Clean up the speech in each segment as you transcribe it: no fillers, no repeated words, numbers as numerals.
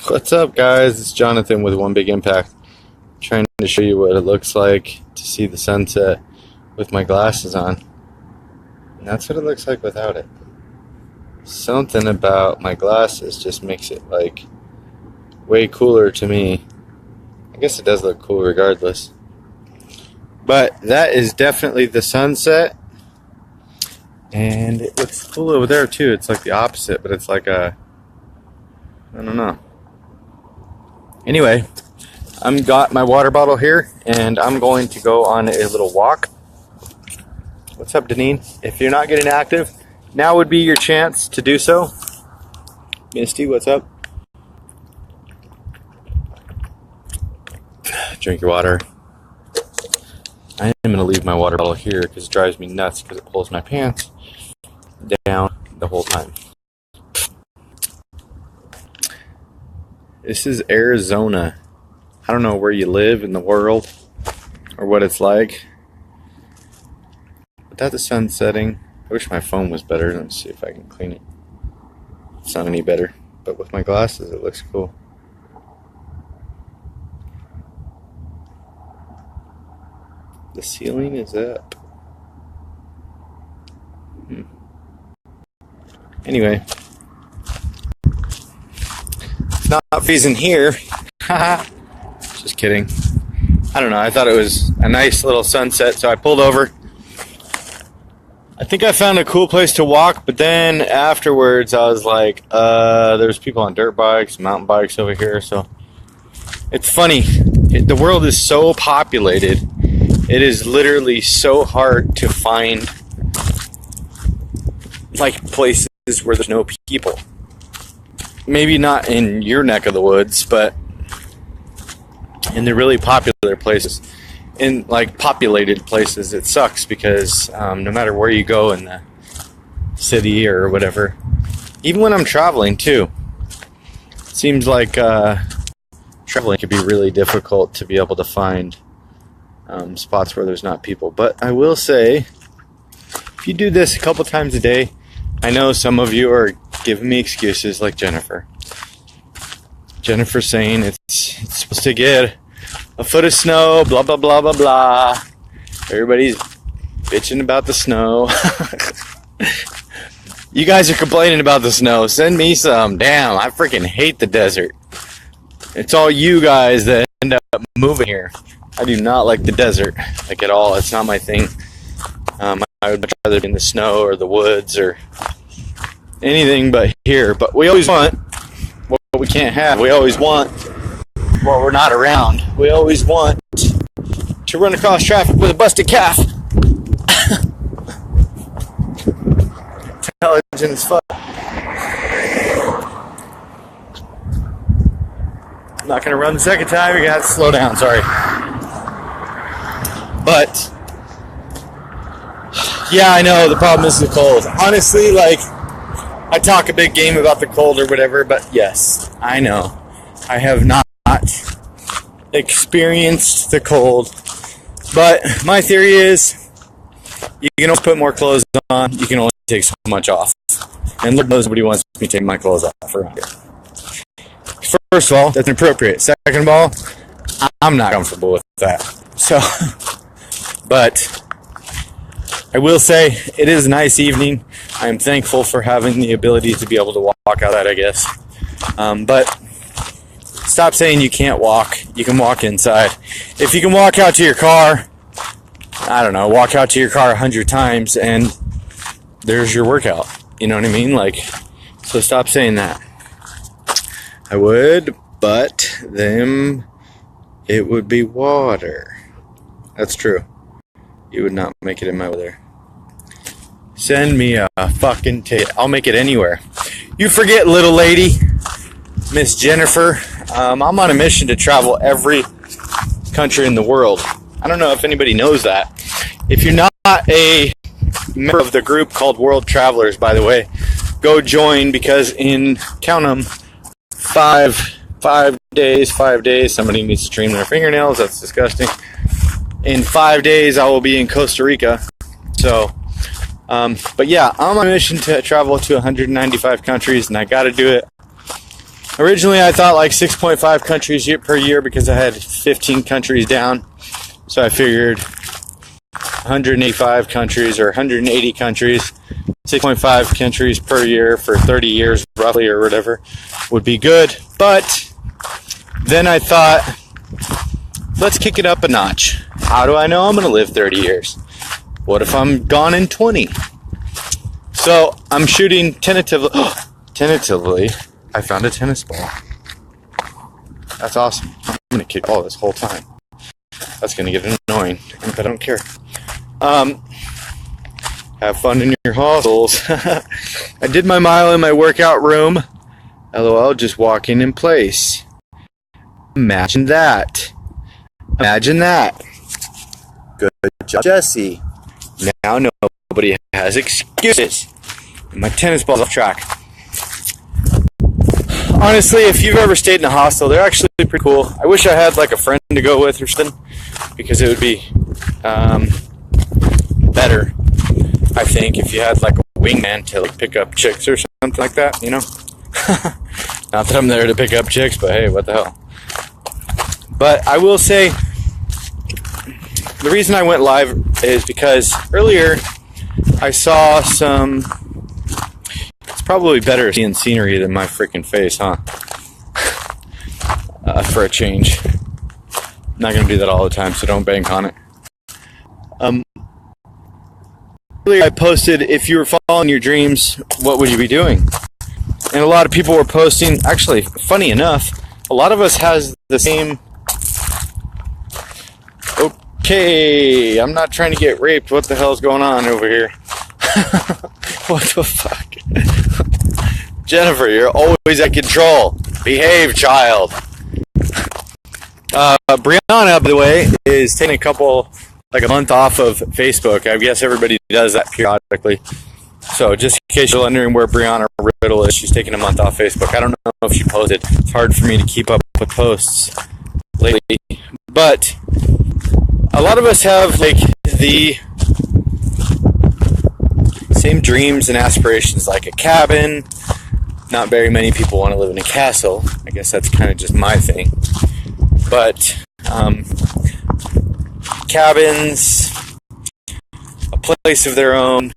What's up, guys? It's Jonathan with One Big Impact. Trying to show you what it looks like to see the sunset with my glasses on. And that's what it looks like without it. Something about my glasses just makes it like way cooler to me. I guess it does look cool regardless. But that is definitely the sunset. And it looks cool over there too. It's like the opposite, but it's like I don't know. Anyway, I've got my water bottle here, and I'm going to go on a little walk. What's up, Deneen? If you're not getting active, now would be your chance to do so. Misty, what's up? Drink your water. I am going to leave my water bottle here because it drives me nuts because it pulls my pants down the whole time. This is Arizona. I don't know where you live in the world or what it's like. But that's the sun setting. I wish my phone was better. Let me see if I can clean it. It's not any better. But with my glasses, it looks cool. The ceiling is up. Anyway. It's not freezing here. Just kidding. I don't know. I thought it was a nice little sunset, so I pulled over. I think I found a cool place to walk, but then afterwards I was like, there's people on dirt bikes, mountain bikes over here, so it's funny. The world is so populated. It is literally so hard to find like places where there's no people. Maybe not in your neck of the woods, but in the really popular places, in like populated places, it sucks because no matter where you go in the city or whatever, even when I'm traveling too, it seems like traveling can be really difficult to be able to find spots where there's not people. But I will say, if you do this a couple times a day, I know some of you are giving me excuses like Jennifer. Jennifer's saying it's supposed to get a foot of snow, blah, blah, blah, blah, blah. Everybody's bitching about the snow. You guys are complaining about the snow. Send me some. Damn, I freaking hate the desert. It's all you guys that end up moving here. I do not like the desert, like at all. It's not my thing. I would much rather be in the snow or the woods or anything but here. But we always want what we can't have. We always want what we're not around. We always want to run across traffic with a busted calf. Intelligent as fuck. I'm not gonna run the second time. You're gonna have to slow down. Sorry. But yeah, I know the problem is the cold. Honestly, like, I talk a big game about the cold or whatever, but yes, I know. I have not experienced the cold. But my theory is, you can always put more clothes on, you can only take so much off. And Lord knows nobody wants me taking my clothes off around here. First of all, that's inappropriate. Second of all, I'm not comfortable with that. So, but I will say, it is a nice evening. I am thankful for having the ability to be able to walk out, I guess. But stop saying you can't walk. You can walk inside. If you can walk out to your car, I don't know, walk out to your car 100 times and there's your workout. You know what I mean? Like, so stop saying that. I would, but then it would be water. That's true. You would not make it in my weather. Send me a fucking ticket. I'll make it anywhere. You forget, little lady, Miss Jennifer. I'm on a mission to travel every country in the world. I don't know if anybody knows that. If you're not a member of the group called World Travelers, by the way, go join, because in, count them, 5 days, somebody needs to trim their fingernails. That's disgusting. In 5 days, I will be in Costa Rica. So, but yeah, I'm on a mission to travel to 195 countries, and I got to do it Originally, I thought like 6.5 countries per year because I had 15 countries down. So I figured 185 countries or 180 countries, 6.5 countries per year for 30 years roughly or whatever would be good. But then I thought, let's kick it up a notch. How do I know I'm going to live 30 years? What if I'm gone in 20? So I'm shooting tentatively. Tentatively, I found a tennis ball. That's awesome. I'm going to kick ball this whole time. That's going to get annoying, but I don't care. Have fun in your hostels. I did my mile in my workout room. LOL, just walking in place. Imagine that. Imagine that. Good job, Jesse. Now nobody has excuses. My tennis ball's off track. Honestly, if you've ever stayed in a hostel, they're actually pretty cool. I wish I had like a friend to go with or something, because it would be better, I think, if you had like a wingman to like pick up chicks or something like that, you know? Not that I'm there to pick up chicks, but hey, what the hell. But I will say, the reason I went live is because earlier I saw some... It's probably better seeing scenery than my freaking face, huh? For a change. I'm not going to do that all the time, so don't bank on it. Earlier I posted, if you were following your dreams, what would you be doing? And a lot of people were posting, actually, funny enough, a lot of us has the same... Okay, I'm not trying to get raped. What the hell is going on over here? What the fuck? Jennifer, you're always at control. Behave, child. Brianna, by the way, is taking a month off of Facebook. I guess everybody does that periodically. So just in case you're wondering where Brianna Riddle is, she's taking a month off Facebook. I don't know if she posted. It's hard for me to keep up with posts lately. But a lot of us have like the same dreams and aspirations, like a cabin. Not very many people want to live in a castle. I guess that's kind of just my thing. But cabins, a place of their own,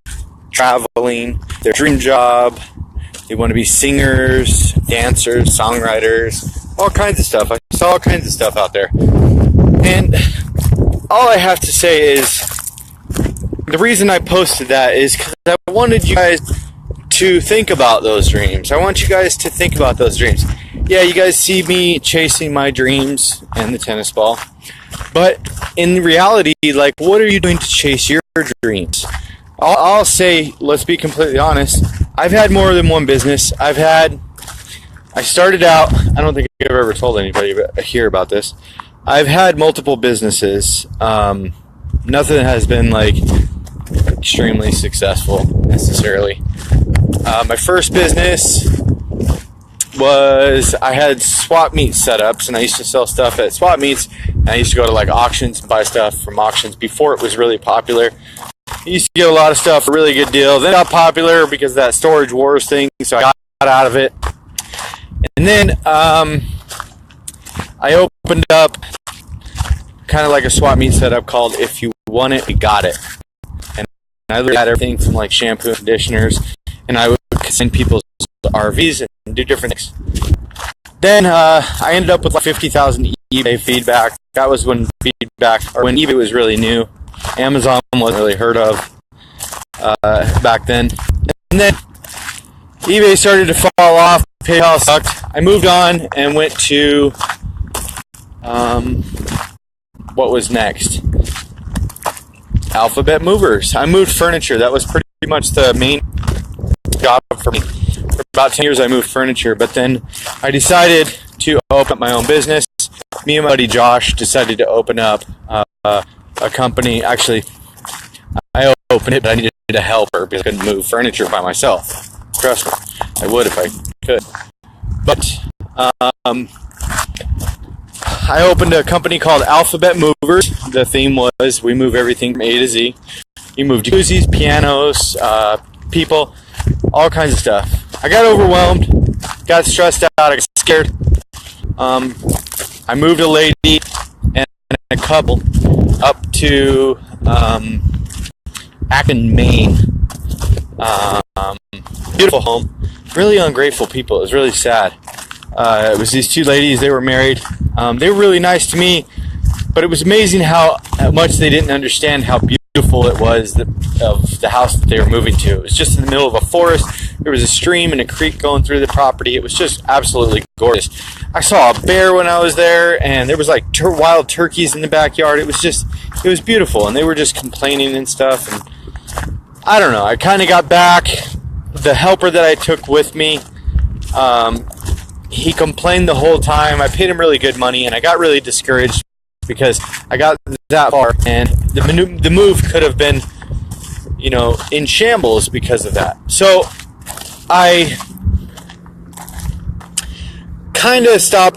traveling, their dream job. They want to be singers, dancers, songwriters, all kinds of stuff. I saw all kinds of stuff out there. And all I have to say is, the reason I posted that is because I wanted you guys to think about those dreams. I want you guys to think about those dreams. Yeah, you guys see me chasing my dreams and the tennis ball. But in reality, like, what are you doing to chase your dreams? I'll say, let's be completely honest, I've had more than one business. I started out, I don't think I've ever told anybody here about this. I've had multiple businesses. Nothing has been like extremely successful necessarily. My first business was, I had swap meet setups, and I used to sell stuff at swap meets, and I used to go to like auctions and buy stuff from auctions before it was really popular. I used to get a lot of stuff for a really good deal. Then it got popular because of that Storage Wars thing, so I got out of it. And then I opened up kind of like a swap meet setup called If You Want It, We Got It. And I looked at everything from like shampoo and conditioners, and I would send people's RVs and do different things. Then I ended up with like 50,000 eBay feedback. That was when eBay was really new. Amazon wasn't really heard of back then. And then eBay started to fall off. PayPal sucked. I moved on and went to what was next? Alphabet Movers. I moved furniture. That was pretty much the main job for me. For about 10 years I moved furniture, but then I decided to open up my own business. Me and my buddy Josh decided to open up a company. Actually, I opened it, but I needed a helper because I couldn't move furniture by myself. Trust me, I would if I could. But I opened a company called Alphabet Movers. The theme was we move everything from A to Z. You move jacuzzis, pianos, people, all kinds of stuff. I got overwhelmed, got stressed out, I got scared. I moved a lady and a couple up to Acton, Maine. Beautiful home. Really ungrateful people. It was really sad. It was these two ladies. They were married. They were really nice to me, but it was amazing how much they didn't understand how beautiful it was of the house that they were moving to. It was just in the middle of a forest. There was a stream and a creek going through the property. It was just absolutely gorgeous. I saw a bear when I was there, and there was like wild turkeys in the backyard. It was beautiful, and they were just complaining and stuff. And I don't know. I kind of got back. The helper that I took with me, he complained the whole time. I paid him really good money, and I got really discouraged because I got that far, and the move could have been, in shambles because of that. So I kind of stopped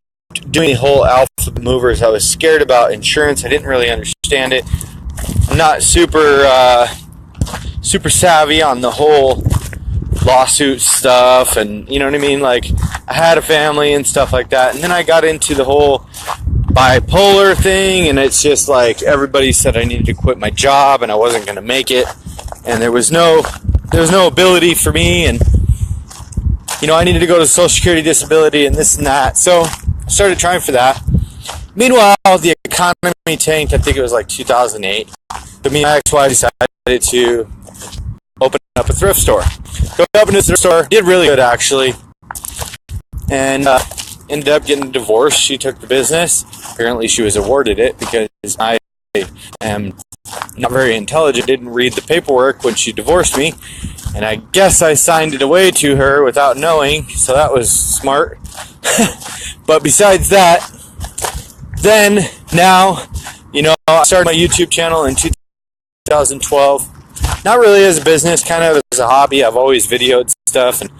doing the whole alpha movers. I was scared about insurance. I didn't really understand it. I'm not super savvy on the whole lawsuit stuff, and you know what I mean? Like, I had a family and stuff like that, and then I got into the whole bipolar thing, and it's just like everybody said I needed to quit my job and I wasn't going to make it, and there was no ability for me, and I needed to go to Social Security disability and this and that. So I started trying for that. Meanwhile, the economy tanked. I think it was like 2008. So me and my ex-wife decided to open up a thrift store. Go up in a thrift store. Did really good, actually. And ended up getting a divorce. She took the business. Apparently she was awarded it because I am not very intelligent. Didn't read the paperwork when she divorced me. And I guess I signed it away to her without knowing. So that was smart. But besides that, then now, I started my YouTube channel in 2012. Not really as a business, kind of as a hobby. I've always videoed stuff and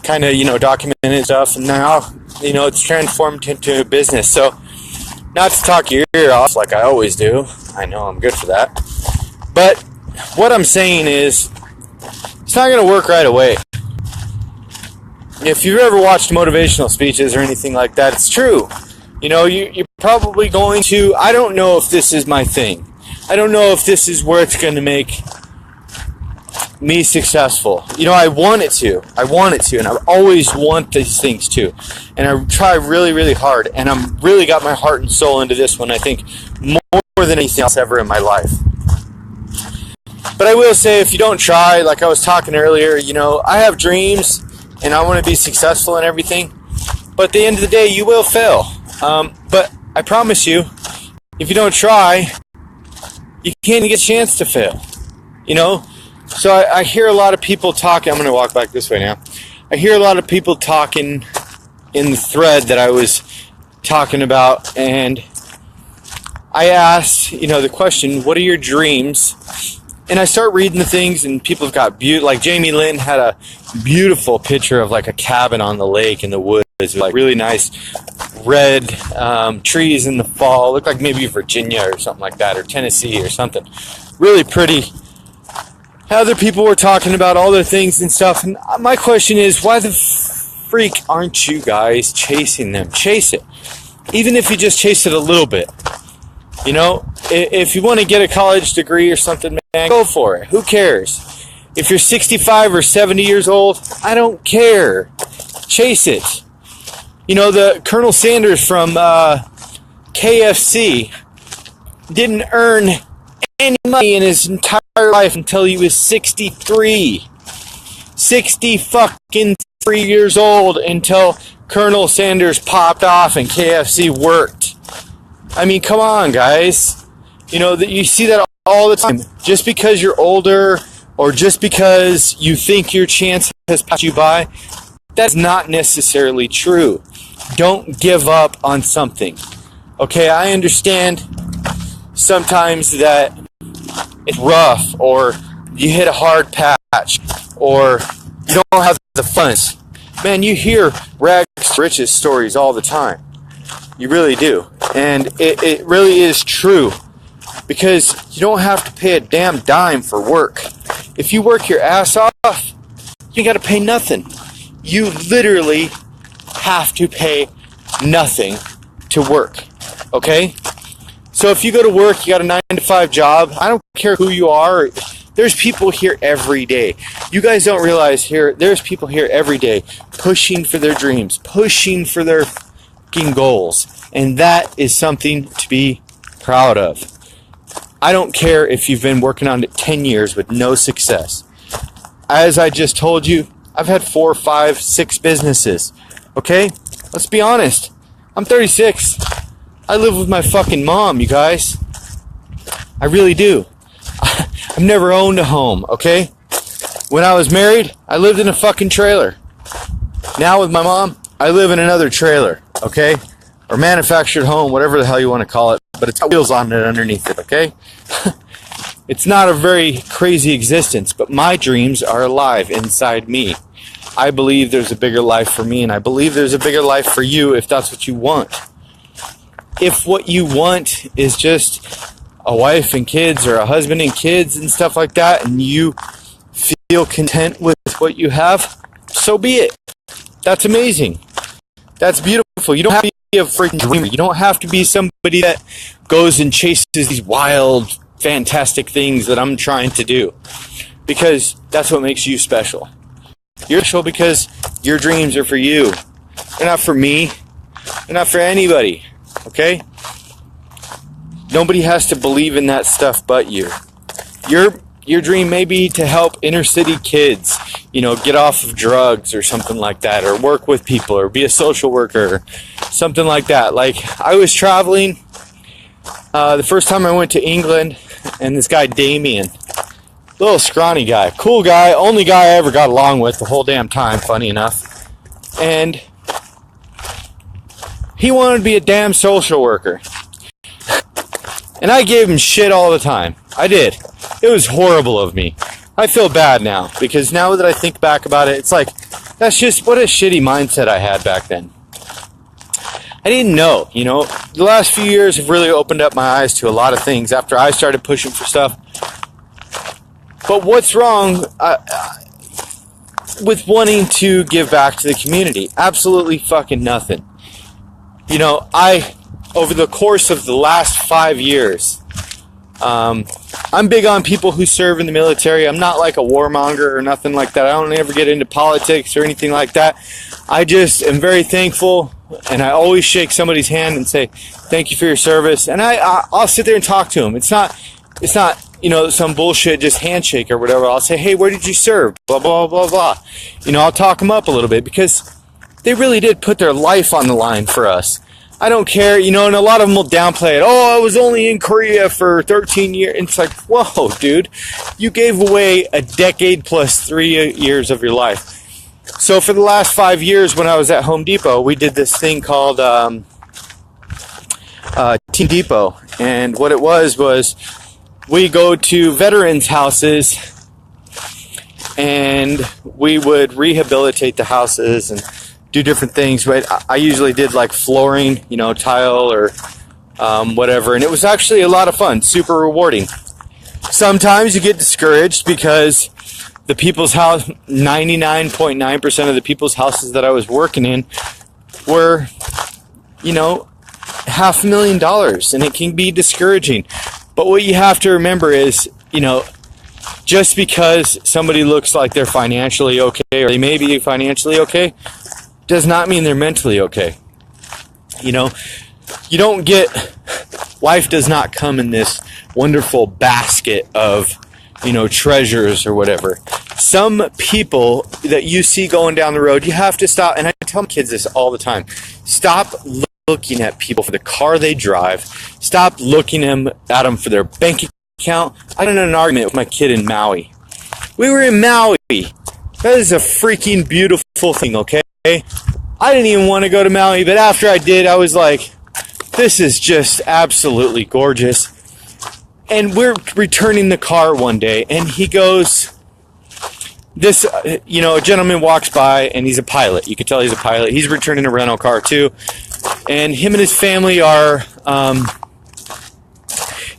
kind of, documented stuff. And now, it's transformed into a business. So, not to talk your ear off like I always do. I know I'm good for that. But what I'm saying is, it's not going to work right away. If you've ever watched motivational speeches or anything like that, it's true. You're probably going to, I don't know if this is my thing. I don't know if this is where it's going to make me successful. I want it to, and I always want these things too. And I try really, really hard, and I'm really got my heart and soul into this one, I think, more than anything else ever in my life. But I will say, if you don't try, like I was talking earlier, I have dreams, and I want to be successful and everything, but at the end of the day, you will fail. But I promise you, if you don't try, you can't even get a chance to fail. So I hear a lot of people talking. I'm going to walk back this way now. I hear a lot of people talking in the thread that I was talking about, and I asked, the question, what are your dreams? And I start reading the things, and people have got like Jamie Lynn had a beautiful picture of like a cabin on the lake in the woods, with like really nice red trees in the fall. Looked like maybe Virginia or something like that, or Tennessee or something. Really pretty. Other people were talking about all their things and stuff, and my question is, why the freak aren't you guys chasing them? Chase it. Even if you just chase it a little bit. If you want to get a college degree or something, man, go for it. Who cares? If you're 65 or 70 years old, I don't care. Chase it. The Colonel Sanders from KFC didn't earn any money in his entire life until he was 63. 60 fucking 3 years old until Colonel Sanders popped off and KFC worked. I mean, come on, guys. That you see that all the time. Just because you're older or just because you think your chance has passed you by, that's not necessarily true. Don't give up on something. Okay, I understand sometimes that it's rough, or you hit a hard patch, or you don't have the funds. Man, you hear rags to riches stories all the time. You really do. And it really is true. Because you don't have to pay a damn dime for work. If you work your ass off, you got to pay nothing. You literally have to pay nothing to work, okay? So if you go to work, you got a 9-to-5 job, I don't care who you are, there's people here every day. You guys don't realize there's people here every day pushing for their dreams, pushing for their fucking goals. And that is something to be proud of. I don't care if you've been working on it 10 years with no success. As I just told you, I've had 4, 5, 6 businesses. Okay? Let's be honest. I'm 36. I live with my fucking mom, you guys. I really do. I've never owned a home, okay? When I was married, I lived in a fucking trailer. Now with my mom, I live in another trailer, okay? Or manufactured home, whatever the hell you want to call it. But it's got wheels on it underneath it, okay? It's not a very crazy existence, but my dreams are alive inside me. I believe there's a bigger life for me, and I believe there's a bigger life for you if that's what you want. If what you want is just a wife and kids or a husband and kids and stuff like that, and you feel content with what you have, so be it. That's amazing. That's beautiful. You don't have to be a freaking dreamer. You don't have to be somebody that goes and chases these wild, fantastic things that I'm trying to do, because that's what makes you special. You're special because your dreams are for you. They're not for me. They're not for anybody. Okay? Nobody has to believe in that stuff but you. Your dream may be to help inner city kids, get off of drugs or something like that, or work with people, or be a social worker, something like that. Like, I was traveling the first time I went to England, and this guy Damien, little scrawny guy, cool guy, only guy I ever got along with the whole damn time, funny enough, and he wanted to be a damn social worker. And I gave him shit all the time. I did. It was horrible of me. I feel bad now, because now that I think back about it, it's like, that's just what a shitty mindset I had back then. I didn't know, The last few years have really opened up my eyes to a lot of things after I started pushing for stuff. But what's wrong with wanting to give back to the community? Absolutely fucking nothing. Over the course of the last 5 years, I'm big on people who serve in the military. I'm not like a warmonger or nothing like that. I don't ever get into politics or anything like that. I just am very thankful, and I always shake somebody's hand and say, thank you for your service. And I'll sit there and talk to them. It's not some bullshit, just handshake or whatever. I'll say, hey, where did you serve? Blah, blah, blah, blah. I'll talk them up a little bit, because they really did put their life on the line for us. I don't care, and a lot of them will downplay it. Oh, I was only in Korea for 13 years. And it's like, whoa, dude, you gave away a decade plus 3 years of your life. So for the last 5 years when I was at Home Depot, we did this thing called Team Depot. And what it was we go to veterans' houses, and we would rehabilitate the houses and do different things, but I usually did like flooring, tile or whatever, and it was actually a lot of fun, super rewarding. Sometimes you get discouraged because the people's house, 99.9% of the people's houses that I was working in were, $500,000, and it can be discouraging. But what you have to remember is, just because somebody looks like they're financially okay, or they may be financially okay, does not mean they're mentally okay. You don't life does not come in this wonderful basket of, treasures or whatever. Some people that you see going down the road, you have to stop, and I tell my kids this all the time, stop looking at people for the car they drive, stop looking at them for their bank account. I got in an argument with my kid in Maui. We were in Maui. That is a freaking beautiful thing, okay? I didn't even want to go to Maui, but after I did, I was like, this is just absolutely gorgeous. And we're returning the car one day, and he goes, a gentleman walks by, and he's a pilot. You can tell he's a pilot. He's returning a rental car, too. And him and his family are,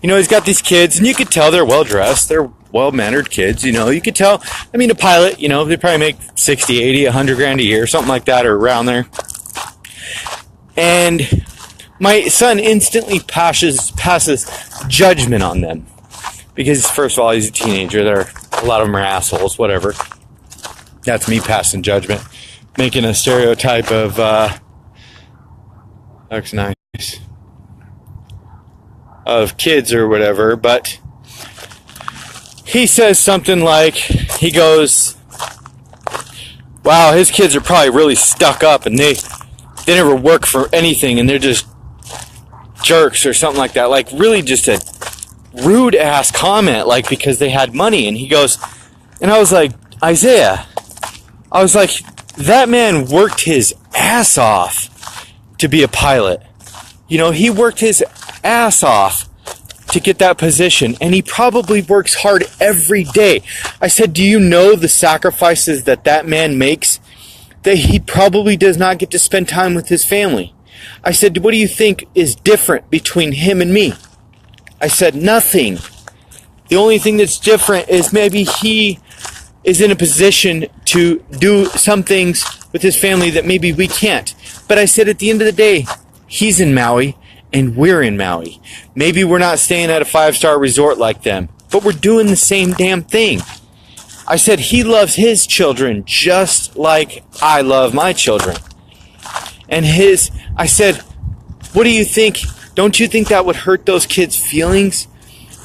he's got these kids, and you could tell they're well-dressed. They're well-mannered kids, you could tell. I mean, a pilot, they probably make 60, 80, 100 grand a year, something like that, or around there. And my son instantly passes judgment on them. Because, first of all, he's a teenager. A lot of them are assholes, whatever. That's me passing judgment. Making a stereotype of, that's nice, of kids or whatever. But he says something like, he goes, wow, his kids are probably really stuck up and they never work for anything and they're just jerks or something like that. Like, really just a rude ass comment, like, because they had money. And he goes, and I was like, Isaiah, I was like, that man worked his ass off to be a pilot. He worked his ass off to get that position, and he probably works hard every day. I said, do you know the sacrifices that man makes? That he probably does not get to spend time with his family. I said, what do you think is different between him and me? I said, nothing. The only thing that's different is maybe he is in a position to do some things with his family that maybe we can't. But I said, at the end of the day, he's in Maui and we're in Maui. Maybe we're not staying at a 5-star resort like them, but we're doing the same damn thing. I said, he loves his children just like I love my children. And I said, what do you think? Don't you think that would hurt those kids' feelings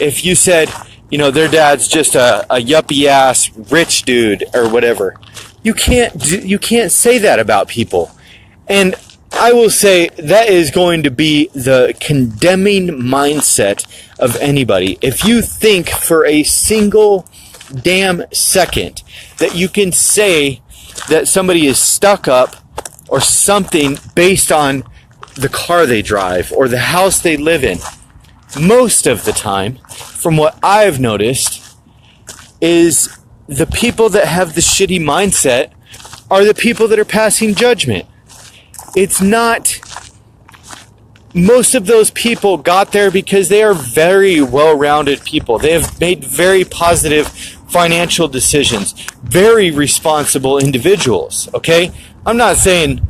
if you said, their dad's just a yuppie ass rich dude or whatever? You can't say that about people. And I will say that is going to be the condemning mindset of anybody. If you think for a single damn second that you can say that somebody is stuck up or something based on the car they drive or the house they live in, most of the time, from what I've noticed, is the people that have the shitty mindset are the people that are passing judgment. It's not... Most of those people got there because they are very well-rounded people. They have made very positive financial decisions. Very responsible individuals, okay? I'm not saying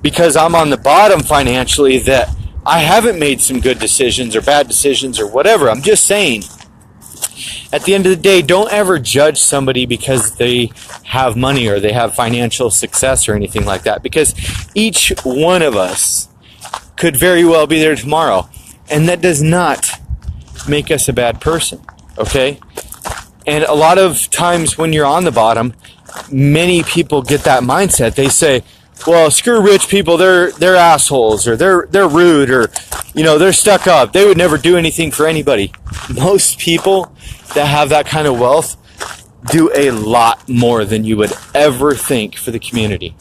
because I'm on the bottom financially that I haven't made some good decisions or bad decisions or whatever. I'm just saying, at the end of the day, don't ever judge somebody because they have money or they have financial success or anything like that. Because each one of us could very well be there tomorrow. And that does not make us a bad person, okay? And a lot of times when you're on the bottom, many people get that mindset. They say, well, screw rich people, they're assholes, or they're rude, or they're stuck up. They would never do anything for anybody. Most people that have that kind of wealth do a lot more than you would ever think for the community.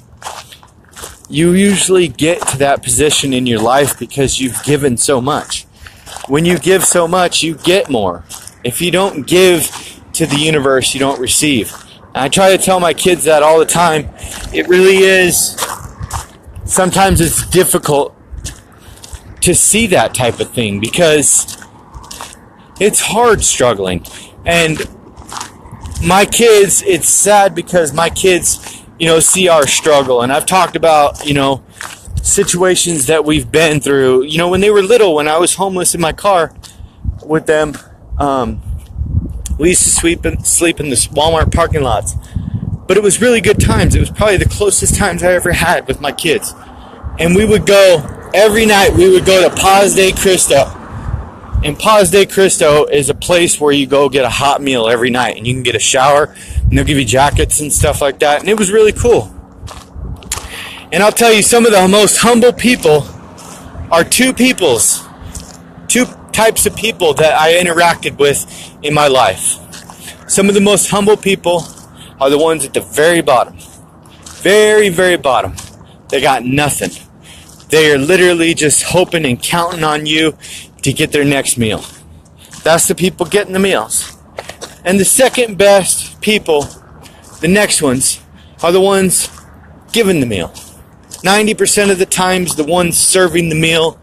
You usually get to that position in your life because you've given so much. When you give so much, you get more. If you don't give to the universe, you don't receive. And I try to tell my kids that all the time. It really is, sometimes it's difficult to see that type of thing because it's hard struggling. And my kids, it's sad because my kids, see our struggle. And I've talked about, situations that we've been through. When they were little, when I was homeless in my car with them, we used to sleep in the Walmart parking lots. But it was really good times. It was probably the closest times I ever had with my kids. And we would go, every night we would go to Paz de Cristo. And Paz de Cristo is a place where you go get a hot meal every night. And you can get a shower. And they'll give you jackets and stuff like that. And it was really cool. And I'll tell you, some of the most humble people are two types of people that I interacted with in my life. Some of the most humble people are the ones at the very bottom. Very, very bottom. They got nothing. They are literally just hoping and counting on you to get their next meal. That's the people getting the meals. And the second best people, the next ones, are the ones giving the meal. 90% of the times, the ones serving the meal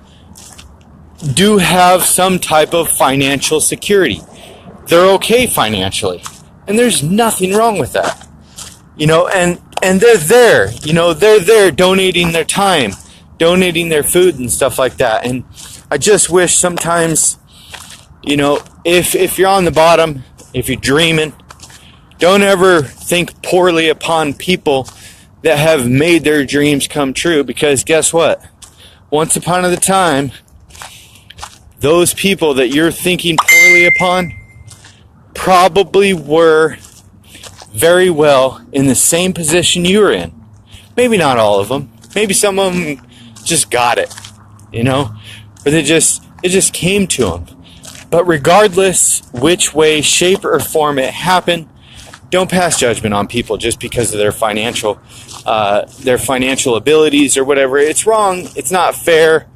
do have some type of financial security. they're okay financially. And there's nothing wrong with that. And they're there, they're there donating their time, donating their food and stuff like that. And I just wish sometimes, if you're on the bottom, if you're dreaming, don't ever think poorly upon people that have made their dreams come true, because guess what? Once upon a time, those people that you're thinking poorly upon probably were very well in the same position you were in. Maybe not all of them. Maybe some of them just got it, or it just came to them. But regardless which way, shape, or form it happened, don't pass judgment on people just because of their financial abilities or whatever. It's wrong. It's not fair.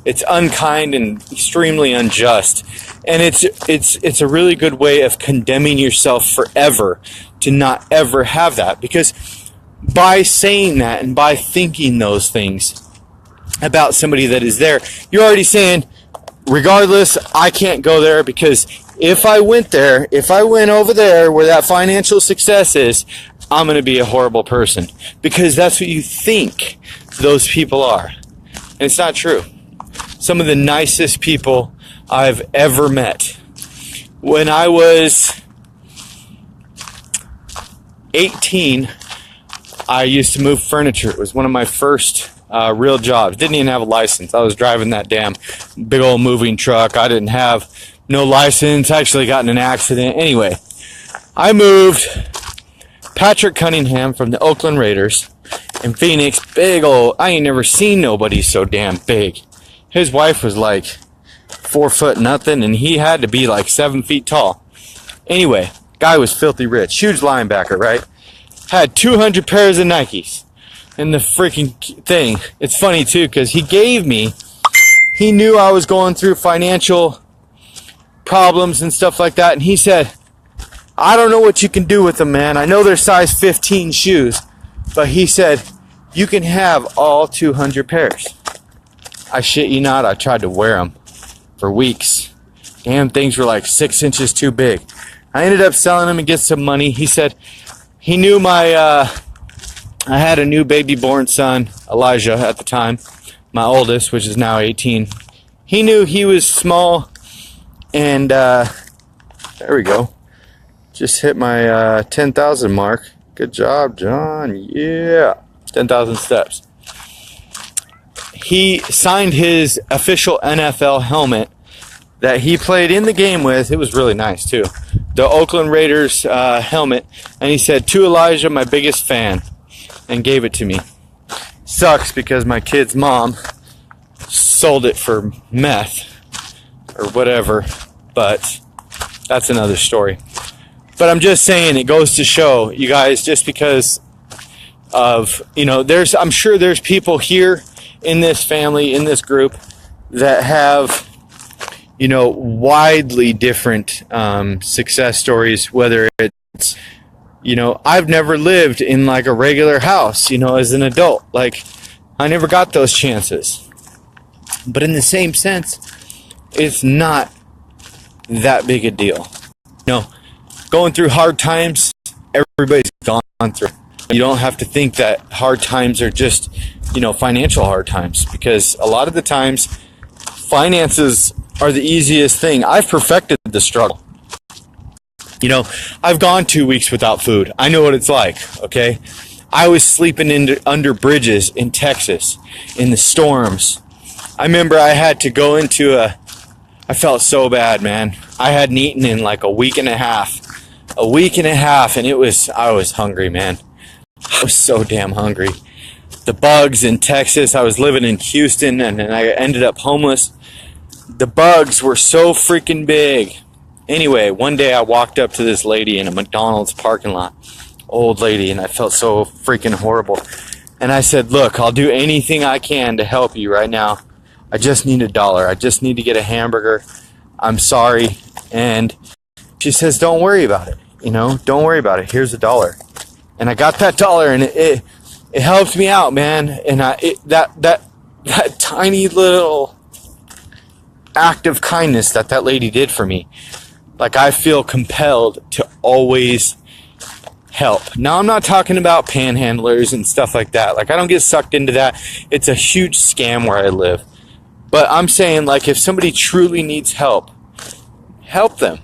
It's unkind and extremely unjust. And it's a really good way of condemning yourself forever to not ever have that. Because by saying that and by thinking those things about somebody that is there, you're already saying, regardless, I can't go there, because if I went over there where that financial success is, I'm going to be a horrible person. Because that's what you think those people are. And it's not true. Some of the nicest people I've ever met. When I was 18, I used to move furniture. It was one of my first real jobs. Didn't even have a license. I was driving that damn big old moving truck. I didn't have no license. I actually got in an accident. Anyway, I moved Patrick Cunningham from the Oakland Raiders in Phoenix. Big old, I ain't never seen nobody so damn big. His wife was like 4 foot nothing, and he had to be like 7 feet tall. Anyway, guy was filthy rich. Huge linebacker, right? Had 200 pairs of Nikes. And the freaking thing, it's funny too, because he knew I was going through financial problems and stuff like that, and he said, I don't know what you can do with them, man. I know they're size 15 shoes, but he said, you can have all 200 pairs. I shit you not, I tried to wear them for weeks. Damn things were like 6 inches too big. I ended up selling them and get some money. He said he knew I had a new baby born son, Elijah, at the time, my oldest, which is now 18. He knew he was small, and there we go. Just hit my 10,000 mark. Good job, John. Yeah, 10,000 steps. He signed his official NFL helmet that he played in the game with. It was really nice, too. The Oakland Raiders helmet. And he said, to Elijah, my biggest fan. And gave it to me. Sucks because my kid's mom sold it for meth or whatever, but that's another story. But I'm just saying, it goes to show you guys, just because of, I'm sure there's people here in this family, in this group, that have, widely different success stories, whether it's, I've never lived in like a regular house, as an adult. Like, I never got those chances. But in the same sense, it's not that big a deal. Going through hard times, everybody's gone through. You don't have to think that hard times are just, financial hard times. Because a lot of the times, finances are the easiest thing. I've perfected the struggle. I've gone 2 weeks without food. I know what it's like, okay? I was sleeping under bridges in Texas in the storms. I remember I had to go I felt so bad, man. I hadn't eaten in like a week and a half. And I was hungry, man. I was so damn hungry. The bugs in Texas, I was living in Houston, and then I ended up homeless. The bugs were so freaking big. Anyway, one day I walked up to this lady in a McDonald's parking lot, old lady, and I felt so freaking horrible. And I said, look, I'll do anything I can to help you right now. I just need $1. I just need to get a hamburger. I'm sorry. And she says, don't worry about it. Don't worry about it. Here's $1. And I got that $1, and it helped me out, man. And that tiny little act of kindness that lady did for me like I feel compelled to always help. Now, I'm not talking about panhandlers and stuff like that. Like, I don't get sucked into that. It's a huge scam where I live. But I'm saying, like, if somebody truly needs help, help them.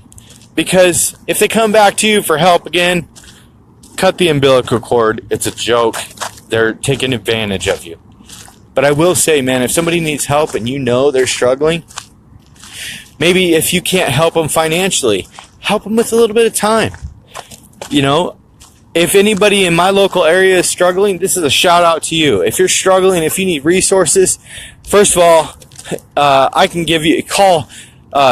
Because if they come back to you for help again, cut the umbilical cord. It's a joke. They're taking advantage of you. But I will say, man, if somebody needs help and you know they're struggling, maybe if you can't help them financially, help them with a little bit of time. You know, if anybody in my local area is struggling, this is a shout out to you. If you're struggling, if you need resources, first of all, I can give you a call,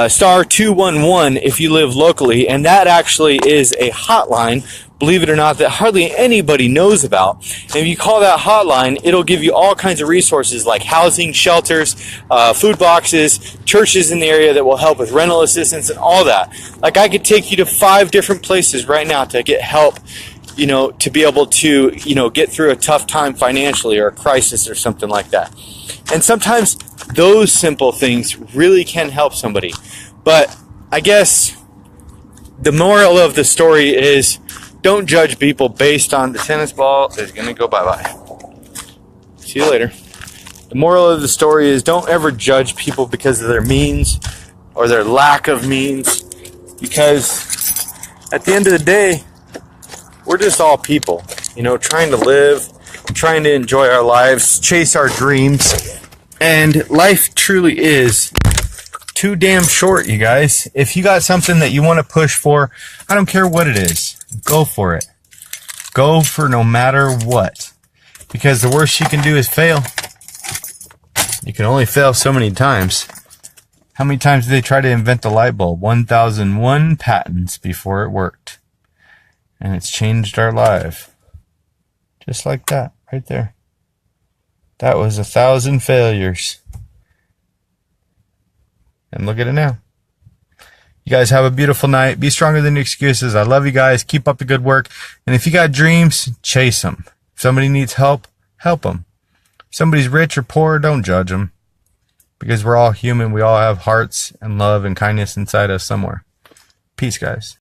star 211 if you live locally, and that actually is a hotline, believe it or not, that hardly anybody knows about. And if you call that hotline, it'll give you all kinds of resources like housing, shelters, food boxes, churches in the area that will help with rental assistance and all that. Like, I could take you to 5 different places right now to get help, you know, to be able to, you know, get through a tough time financially or a crisis or something like that. And sometimes those simple things really can help somebody. But I guess the moral of the story is, don't judge people based on the tennis ball is going to go bye-bye. See you later. The moral of the story is, don't ever judge people because of their means or their lack of means. Because at the end of the day, we're just all people, you know, trying to live, trying to enjoy our lives, chase our dreams. And life truly is too damn short, you guys. If you got something that you want to push for, I don't care what it is. Go for it. Go for no matter what. Because the worst you can do is fail. You can only fail so many times. How many times did they try to invent the light bulb? 1,001 patents before it worked. And it's changed our life. Just like that, right there. That was 1,000 failures. And look at it now. You guys have a beautiful night. Be stronger than your excuses. I love you guys. Keep up the good work. And if you got dreams, chase them. If somebody needs help, help them. If somebody's rich or poor, don't judge them. Because we're all human. We all have hearts and love and kindness inside us somewhere. Peace, guys.